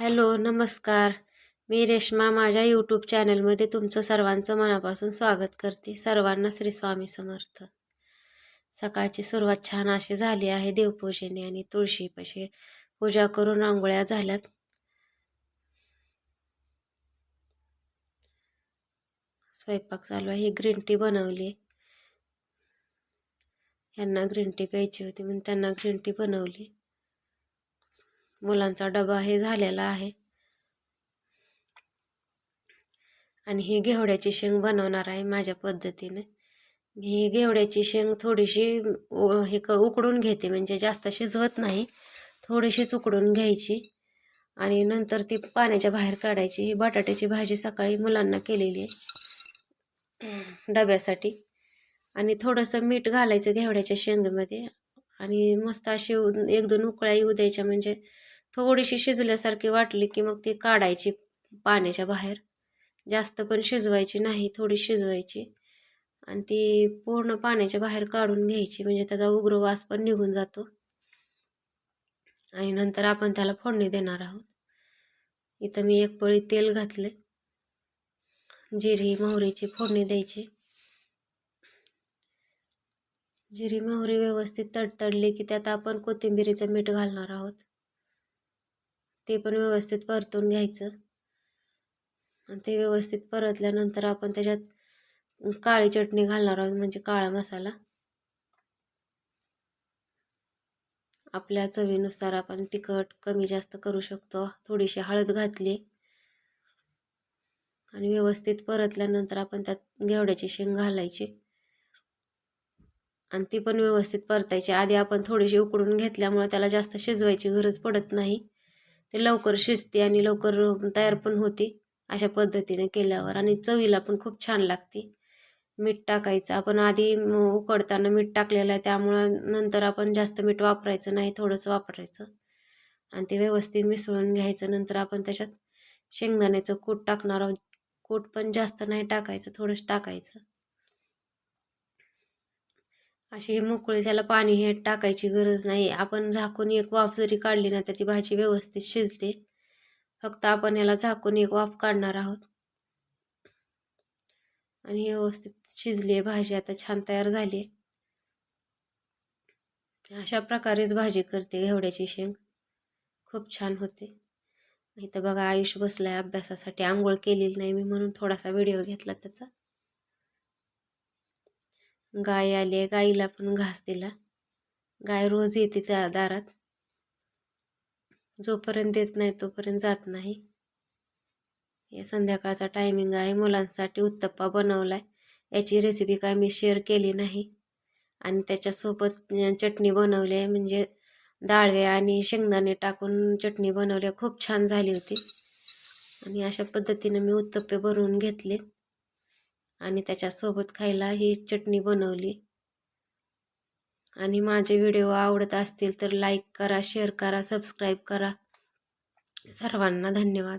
Hello, नमस्कार. मी रेश्मा माझ्या YouTube चॅनलमध्ये तुमचं सर्वांचं मनापासून स्वागत करते. सर्वांना श्री स्वामी समर्थ. सकाळची सुरुवात छान अशी झाली आहे देवपूजेने आणि तुळशीपाशी पूजा करून रांगोळ्या झाल्यात. स्वयंपाक चालू आहे. ही ग्रीन टी बनवली. यांना ग्रीन टी प्यायची होती म्हणून त्यांना ग्रीन टी बनवली. मुलांचा डबा हे झालेला आहे. आणि ही घेवड्याची शेंग बनवणार आहे माझ्या पद्धतीने. ही घेवड्याची शेंग थोडीशी उकडून घेते, म्हणजे जास्त शिजवत नाही, थोडीशीच उकडून घ्यायची आणि नंतर ती पाण्याच्या बाहेर काढायची. ही बटाट्याची भाजी सकाळी मुलांना केलेली आहे डब्यासाठी. आणि थोडंसं मीठ घालायचं घेवड्याच्या शेंगेमध्ये आणि मस्त अशी 1-2 उकळ्या येऊ द्यायच्या. म्हणजे थोडीशी शिजल्यासारखी वाटली की मग ती काढायची पाण्याच्या बाहेर. जास्त पण शिजवायची नाही, थोडी शिजवायची आणि ती पूर्ण पाण्याच्या बाहेर काढून घ्यायची, म्हणजे त्याचा उग्र वास पण निघून जातो. आणि नंतर आपण त्याला फोडणी देणार आहोत. इथं मी 1 पळी तेल घातले. जिरी मोहरीची फोडणी द्यायची. जिरी मोहरी व्यवस्थित तडतडली की त्यात आपण कोथिंबीरीचं मीठ घालणार आहोत. ते पण व्यवस्थित परतून घ्यायचं आणि ते व्यवस्थित परतल्यानंतर आपण त्याच्यात काळी चटणी घालणार आहोत, म्हणजे काळा मसाला. आपल्या चवीनुसार आपण तिखट कमी जास्त करू शकतो. थोडीशी हळद घातली आणि व्यवस्थित परतल्यानंतर आपण त्यात घेवड्याची शेंग घालायची आणि ती पण व्यवस्थित परतायची. आधी आपण थोडीशी उकडून घेतल्यामुळे त्याला जास्त शिजवायची गरज पडत नाही. ते लवकर शिजते आणि लवकर तयार पण होते अशा पद्धतीने केल्यावर, आणि चवीला पण खूप छान लागते. मीठ टाकायचं. आपण आधी उकडताना मीठ टाकलेलं आहे, त्यामुळं नंतर आपण जास्त मीठ वापरायचं नाही, थोडंसं वापरायचं आणि ते व्यवस्थित मिसळून घ्यायचं. नंतर आपण त्याच्यात शेंगदाण्याचं कूट टाकणार आहोत. कूट पण जास्त नाही टाकायचं, थोडंच टाकायचं. अशी मोकळी त्याला पाणी हे टाकायची गरज नाही. आपण झाकून 1 वाफ जरी काढली ना तर ती भाजी व्यवस्थित शिजते. फक्त आपण याला झाकून 1 वाफ काढणार आहोत आणि व्यवस्थित शिजली आहे भाजी. आता छान तयार झाली. अशा प्रकारेच भाजी करते घेवड्याची शेंग, खूप छान होते. इथं बघा आयुष बसलाय अभ्यासासाठी. आंघोळ केलेली नाही मी म्हणून थोडासा व्हिडिओ घेतला त्याचा. गाय आली आहे, गाईला पण घास दिला. गाय रोज येते त्या दारात, जोपर्यंत येत नाही तोपर्यंत जात नाही. हे संध्याकाळचा टायमिंग आहे. मुलांसाठी उत्तप्पा बनवलाय. याची रेसिपी काय मी शेअर केली नाही. आणि त्याच्यासोबत चटणी बनवली आहे, म्हणजे डाळवे आणि शेंगदाणे टाकून चटणी बनवली. खूप छान झाली होती. आणि अशा पद्धतीने मी उत्तप्पे बनवून घेतले आणि त्याच्यासोबत खायला ही चटणी बनवली. आणि माझे व्हिडिओ आवडत असतील तर लाईक करा, शेअर करा, सबस्क्राईब करा. सर्वांना धन्यवाद.